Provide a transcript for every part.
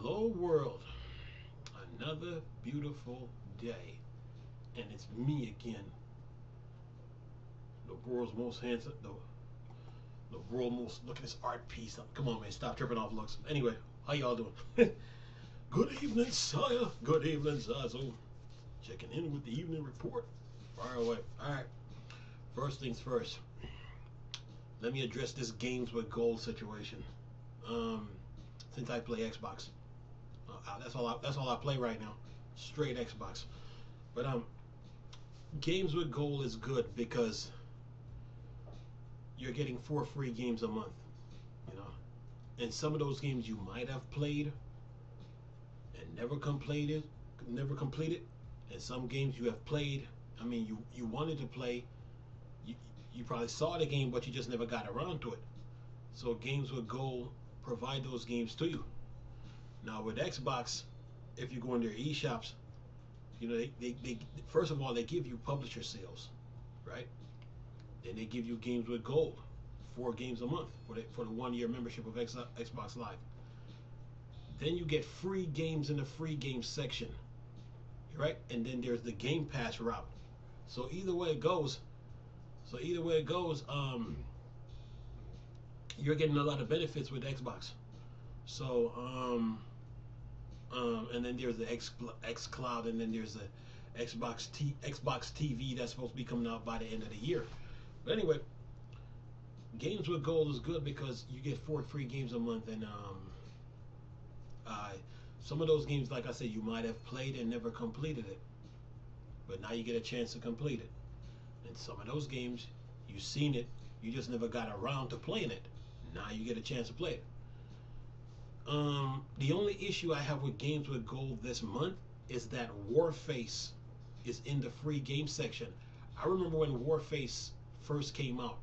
Hello world, another beautiful day, and it's me again, the world's most handsome, the world most, look at this art piece. Come on man, stop tripping off looks. Anyway, how y'all doing? Good evening, sire. Good evening, Zazu. Checking in with the evening report. Fire away. Alright, first things first, let me address this games with gold situation. Since I play Xbox, that's all I play right now. Straight Xbox. But games with gold is good because you're getting 4 free games a month. You know, and some of those games you might have played and never completed, and some games you have played. I mean, you wanted to play. You, you probably saw the game, but you just never got around to it. So games with gold provide those games to you. Now with Xbox, if you go in their eShops, you know they first of all they give you publisher sales, right? Then they give you games with gold, 4 games a month for the 1 year membership of Xbox Live. Then you get free games in the free games section, right? And then there's the Game Pass route. So either way it goes, you're getting a lot of benefits with Xbox. So and then there's the X Cloud, and then there's the Xbox TV that's supposed to be coming out by the end of the year. But anyway, games with gold is good because you get 4 free games a month, and some of those games, like I said, you might have played and never completed it, but now you get a chance to complete it. And some of those games, you've seen it, you just never got around to playing it. Now you get a chance to play it. The only issue I have with games with gold this month is that Warface is in the free game section. I remember when Warface first came out,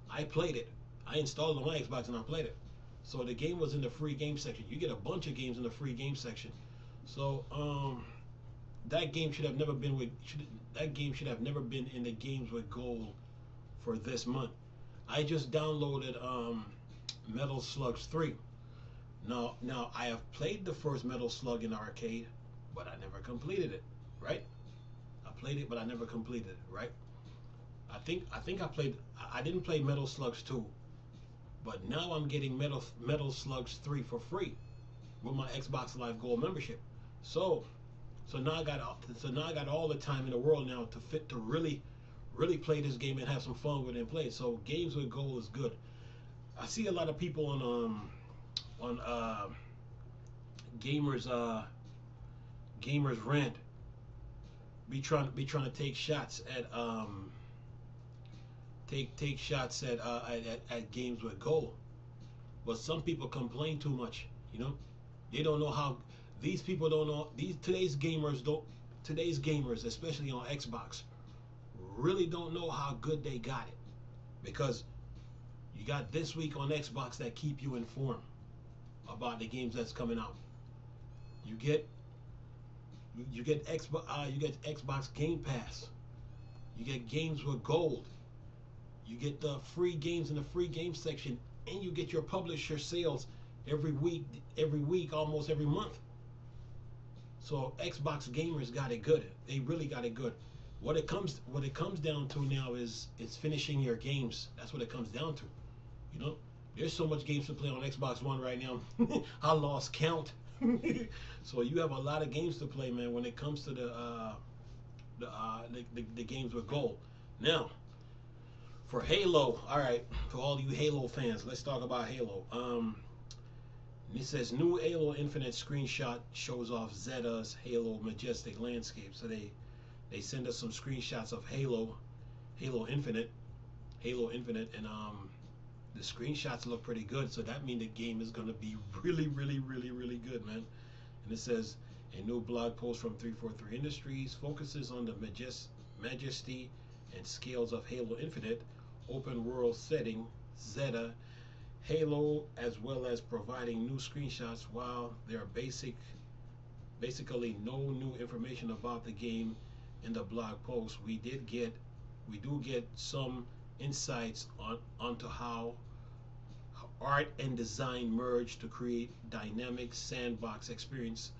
I played it. I installed it on my Xbox and I played it. So the game was in the free game section. You get a bunch of games in the free game section. So that game should have never been in the games with gold for this month. I just downloaded Metal Slugs 3. Now I have played the first Metal Slug in the arcade, but I never completed it, right? I played it, but I never completed it, right? I think I didn't play Metal Slugs 2, but now I'm getting Metal Slugs 3 for free with my Xbox Live Gold membership. So now I got all the time in the world now to really play this game and have some fun with it and play it. So games with gold is good. I see a lot of people on gamers rant be trying to take shots at take shots at games with gold. But some people complain too much. You know, they don't know how. These people don't know. Today's gamers, especially on Xbox, really don't know how good they got it, because you got This Week on Xbox that keep you informed about the games that's coming out. You get Xbox Game Pass. You get games with gold. You get the free games in the free game section, and you get your publisher sales every week, almost every month. So Xbox gamers got it good. They really got it good. What it comes down to now is finishing your games. That's what it comes down to. You know, there's so much games to play on Xbox One right now. I lost count. So you have a lot of games to play, man, when it comes to the games with gold. Now, for Halo, all right, for all you Halo fans, let's talk about Halo. It says new Halo Infinite screenshot shows off Zeta's Halo majestic landscape. So they send us some screenshots of Halo Infinite, and the screenshots look pretty good. So that means the game is gonna be really good, man. And it says a new blog post from 343 Industries focuses on the majesty and scales of Halo Infinite open world setting, Zeta Halo, as well as providing new screenshots. While there are basically no new information about the game in the blog post, we do get some insights onto how art and design merged to create dynamic sandbox experience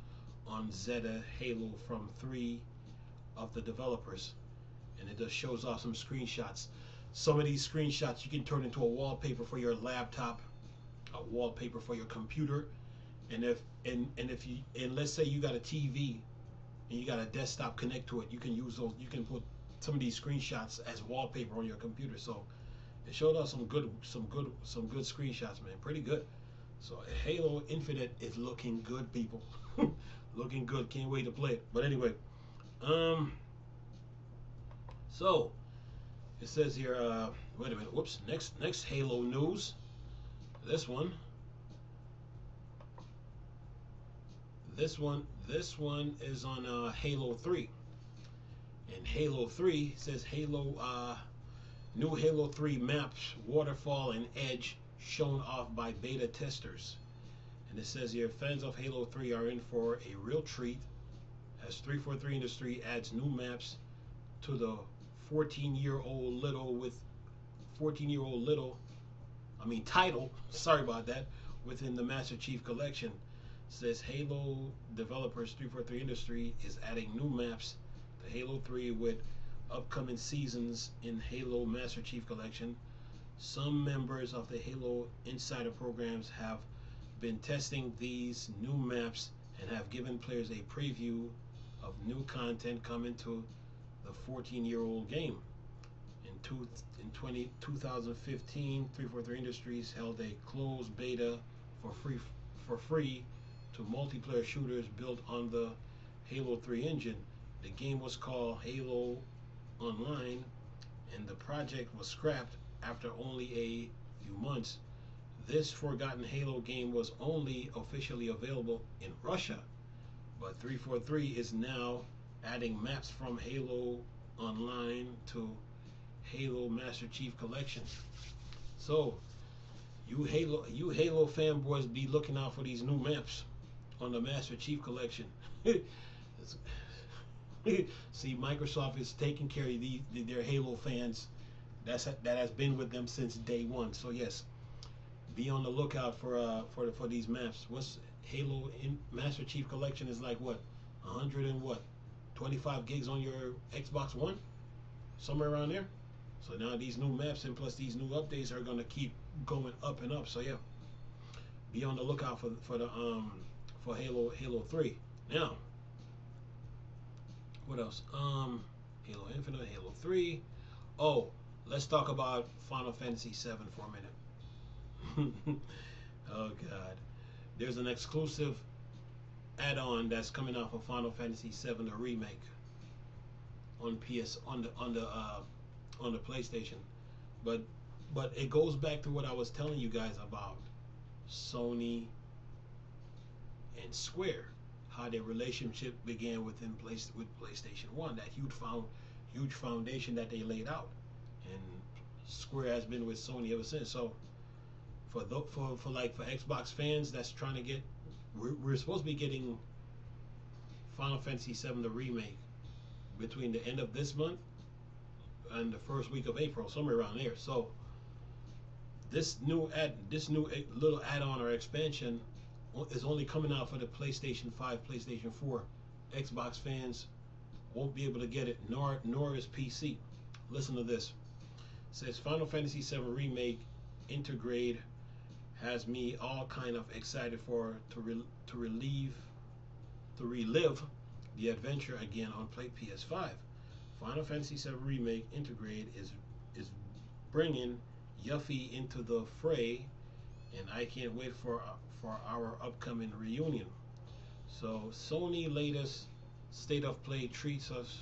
on Zeta Halo from 3 of the developers. And it just shows off some screenshots. Some of these screenshots you can turn into a wallpaper for your laptop, a wallpaper for your computer, and if let's say you got a TV and you got a desktop connect to it, you can use those. You can put some of these screenshots as wallpaper on your computer. So it showed us some good screenshots, man. Pretty good. So Halo Infinite is looking good, people. Looking good. Can't wait to play it. But anyway, so it says here. Wait a minute. Whoops. Next Halo news. This one is on Halo 3. And Halo 3 says new Halo 3 maps, Waterfall and Edge, shown off by beta testers. And it says here, fans of Halo 3 are in for a real treat as 343 Industry adds new maps to the 14-year-old title, sorry about that, within the Master Chief Collection. It says Halo developers 343 Industry is adding new maps to Halo 3 with upcoming seasons in Halo Master Chief Collection. Some members of the Halo Insider programs have been testing these new maps and have given players a preview of new content coming to the 14-year-old game. In 2015, 343 Industries held a closed beta for free to multiplayer shooters built on the Halo 3 engine. The game was called Halo Online, and the project was scrapped after only a few months. This forgotten Halo game was only officially available in Russia, but 343 is now adding maps from Halo Online to Halo Master Chief Collection. So you Halo fanboys be looking out for these new maps on the Master Chief Collection. See, Microsoft is taking care of their Halo fans. That has been with them since day one. So yes, be on the lookout for these maps. What's Halo in Master Chief Collection is like what, 100 and what, 25 gigs on your Xbox One, somewhere around there. So now these new maps and plus these new updates are gonna keep going up and up. So yeah, be on the lookout for Halo 3. Now, what else? Halo Infinite, Halo 3. Oh, let's talk about Final Fantasy 7 for a minute. Oh God, there's an exclusive add-on that's coming out for Final Fantasy 7, the remake, on the PlayStation. But it goes back to what I was telling you guys about Sony and Square, how their relationship began with PlayStation 1, that huge foundation that they laid out, and Square has been with Sony ever since. So for Xbox fans that's trying to get, we're supposed to be getting Final Fantasy 7 the remake between the end of this month and the first week of April, somewhere around there. So this new little add-on or expansion is only coming out for the PlayStation 5, PlayStation 4. Xbox fans won't be able to get it, nor is PC. Listen to this. It says Final Fantasy 7 Remake Intergrade has me all kind of excited to relive the adventure again on PS5. Final Fantasy 7 Remake Intergrade is bringing Yuffie into the fray, and I can't wait for our upcoming reunion. So Sony latest State of Play treats us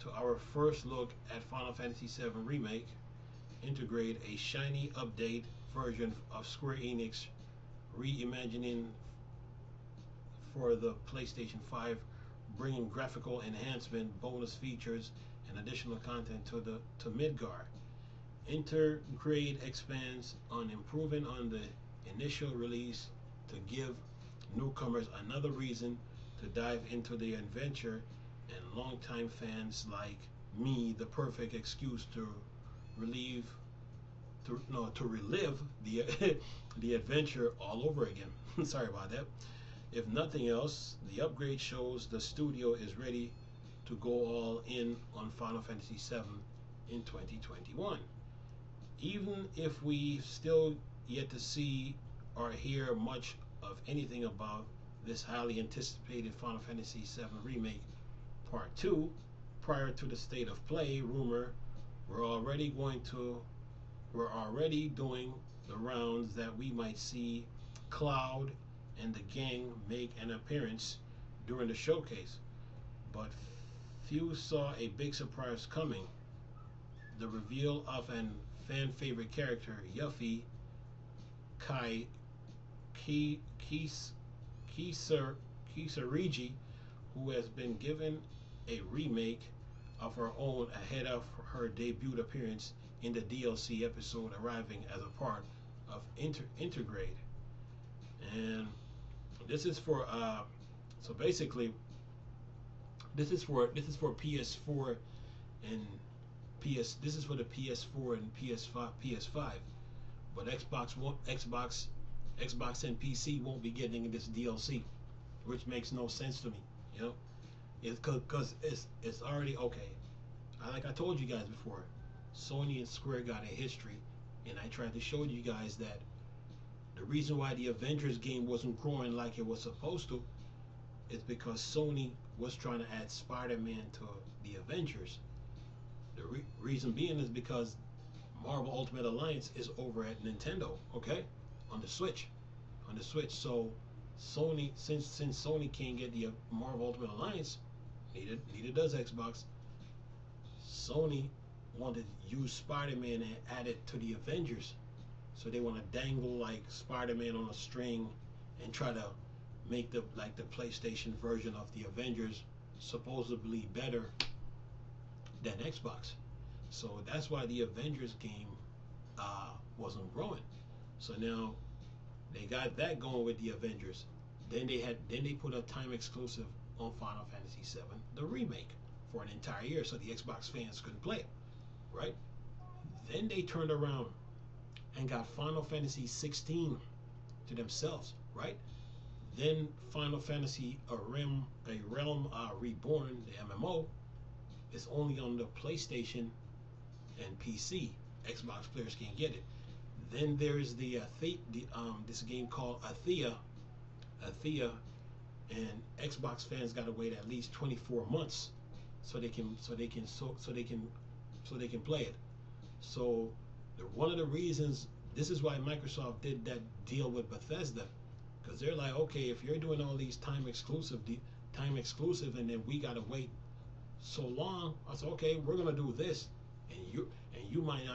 to our first look at Final Fantasy 7 Remake Intergrade, a shiny update version of Square Enix reimagining for the PlayStation 5, bringing graphical enhancement, bonus features, and additional content to Midgar. Intergrade expands on improving on the initial release to give newcomers another reason to dive into the adventure, and longtime fans like me the perfect excuse to relive to relive the the adventure all over again. Sorry about that. If nothing else, the upgrade shows the studio is ready to go all in on Final Fantasy VII in 2021. Even if we still yet to see or hear much of anything about this highly anticipated Final Fantasy VII Remake Part 2 prior to the state of play rumor, we're already doing the rounds that we might see Cloud and the gang make an appearance during the showcase. But few saw a big surprise coming: the reveal of an fan favorite character, Yuffie Kai Kisarigi, who has been given a remake of her own ahead of her debut appearance in the DLC episode, arriving as a part of Intergrade. And this is for so basically this is for PS4 and this is for the PS4 and PS5, but Xbox and PC won't be getting this DLC, which makes no sense to me. You know, it's because it's already okay. Like I told you guys before, Sony and Square got a history, and I tried to show you guys that the reason why the Avengers game wasn't growing like it was supposed to is because Sony was trying to add Spider-Man to the Avengers. The reason being is because Marvel Ultimate Alliance is over at Nintendo, okay, on the Switch. So Sony, since Sony can't get the Marvel Ultimate Alliance, neither does Xbox. Sony wanted to use Spider-Man and add it to the Avengers, so they want to dangle like Spider-Man on a string and try to make the PlayStation version of the Avengers supposedly better than Xbox. So that's why the Avengers game wasn't growing. So now they got that going with the Avengers. Then they put a time exclusive on Final Fantasy VII, the remake, for an entire year, so the Xbox fans couldn't play it, right? Then they turned around and got Final Fantasy 16 to themselves, right? Then Final Fantasy A Realm Reborn, the MMO, is only on the PlayStation and PC. Xbox players can't get it. Then there's this game called Athea, and Xbox fans got to wait at least 24 months so they can play it. So one of the reasons, this is why Microsoft did that deal with Bethesda, because they're like, okay, if you're doing all these time exclusive, and then we got to wait so long, I said, okay, we're gonna do this, and you might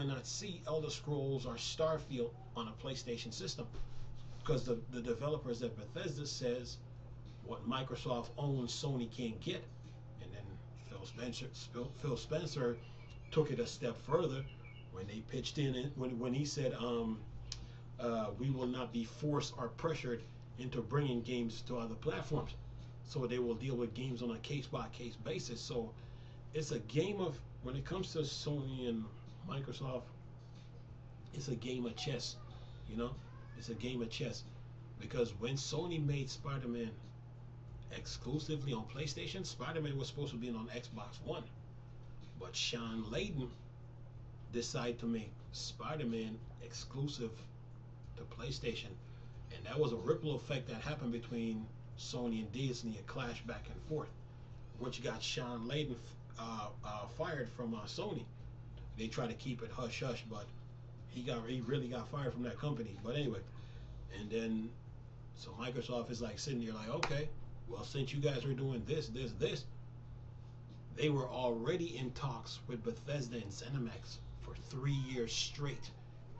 not see Elder Scrolls or Starfield on a PlayStation system, because the developers at Bethesda says what Microsoft owns, Sony can't get. And then Phil Spencer took it a step further when they pitched in it, when he said, we will not be forced or pressured into bringing games to other platforms. So they will deal with games on a case-by-case basis. So it's a game of, when it comes to Sony and Microsoft, it's a game of chess, you know? It's a game of chess. Because when Sony made Spider-Man exclusively on PlayStation, Spider-Man was supposed to be on Xbox One. But Sean Layden decided to make Spider-Man exclusive to PlayStation. And that was a ripple effect that happened between Sony and Disney, a clash back and forth, which got Sean Layden fired from Sony. They tried to keep it hush hush, but he really got fired from that company. But anyway, and then so Microsoft is like sitting there like, okay, well, since you guys are doing this, they were already in talks with Bethesda and ZeniMax for 3 years straight,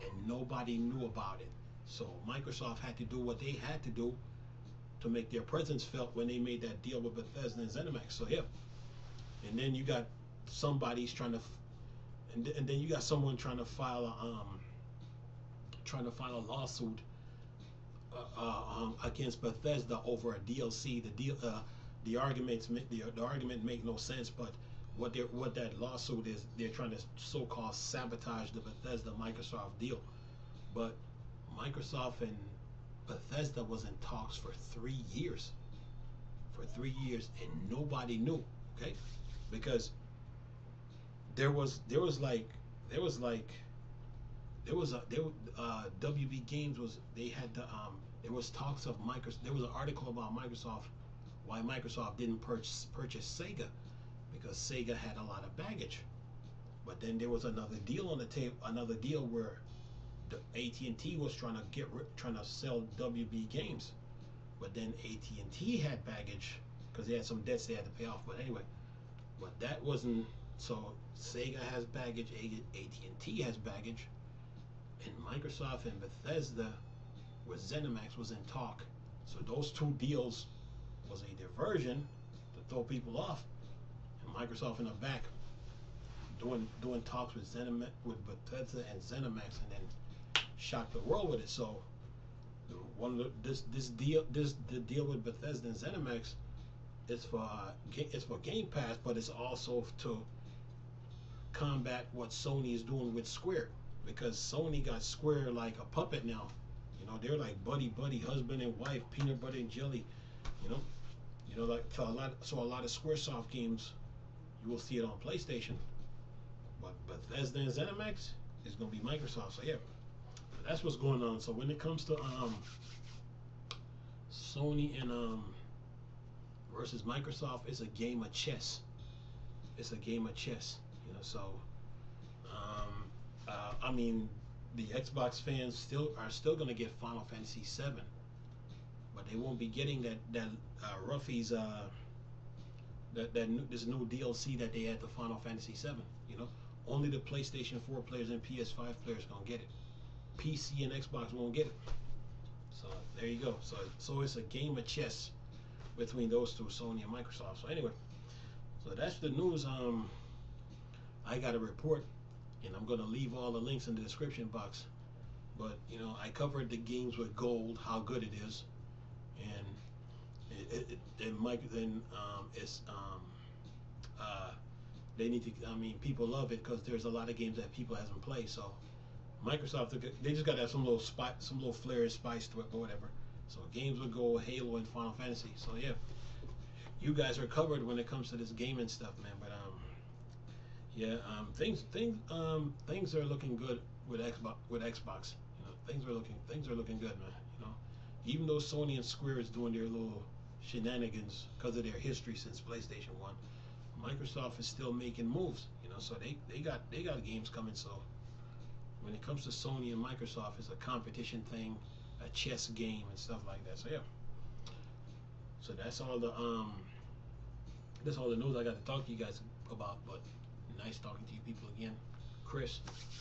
and nobody knew about it. So Microsoft had to do what they had to do to make their presence felt when they made that deal with Bethesda and ZeniMax. So yeah, and then you got somebody's trying to, and then you got someone trying to file a lawsuit against Bethesda over a DLC. The argument make no sense, but what that lawsuit is. They're trying to so-called sabotage the Bethesda Microsoft deal, but Microsoft and Bethesda was in talks for 3 years. For 3 years, and nobody knew. Okay, because there was like there was like there was a there WB Games was they had the there was talks of Microsoft. There was an article about Microsoft, why Microsoft didn't purchase Sega, because Sega had a lot of baggage. But then there was another deal on the table, another deal where the AT&T was trying to sell WB Games, but then AT&T had baggage because they had some debts they had to pay off. But anyway, but that wasn't so. Sega has baggage, AT&T has baggage, and Microsoft and Bethesda with ZeniMax was in talk. So those two deals was a diversion to throw people off, and Microsoft in the back doing talks with Bethesda and ZeniMax, and then shocked the world with it. So the deal with Bethesda and ZeniMax is for Game Pass, but it's also to combat what Sony is doing with Square, because Sony got Square like a puppet now. You know, they're like buddy, husband and wife, peanut butter and jelly. You know, like so a lot of SquareSoft games you will see it on PlayStation, but Bethesda and ZeniMax is gonna be Microsoft. So yeah, that's what's going on. So when it comes to Sony and versus Microsoft, it's a game of chess. It's a game of chess. You know, so I mean, the Xbox fans are still gonna get Final Fantasy VII, but they won't be getting that Ruffy's this new DLC that they add to Final Fantasy VII. You know, only the PlayStation 4 players and PS5 players gonna get it. PC and Xbox won't get it. So there you go. So it's a game of chess between those two, Sony and Microsoft. So anyway, so that's the news. I got a report, and I'm gonna leave all the links in the description box. But you know, I covered the games with gold, how good it is, and they need to. I mean, people love it because there's a lot of games that people hasn't played. So Microsoft, they just got to have some little flair and spice to it, or whatever. So games with gold, Halo, and Final Fantasy. So yeah, you guys are covered when it comes to this gaming stuff, man. But yeah, things are looking good with Xbox. You know, things are looking good, man. You know, even though Sony and Square is doing their little shenanigans because of their history since PlayStation 1, Microsoft is still making moves. You know, so they got games coming. So when it comes to Sony and Microsoft, it's a competition thing, a chess game and stuff like that. So yeah. So that's all the news I got to talk to you guys about. But nice talking to you people again. Chris,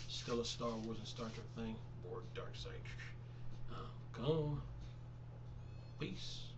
still a Star Wars and Star Trek thing, or Dark Side. Come. Peace.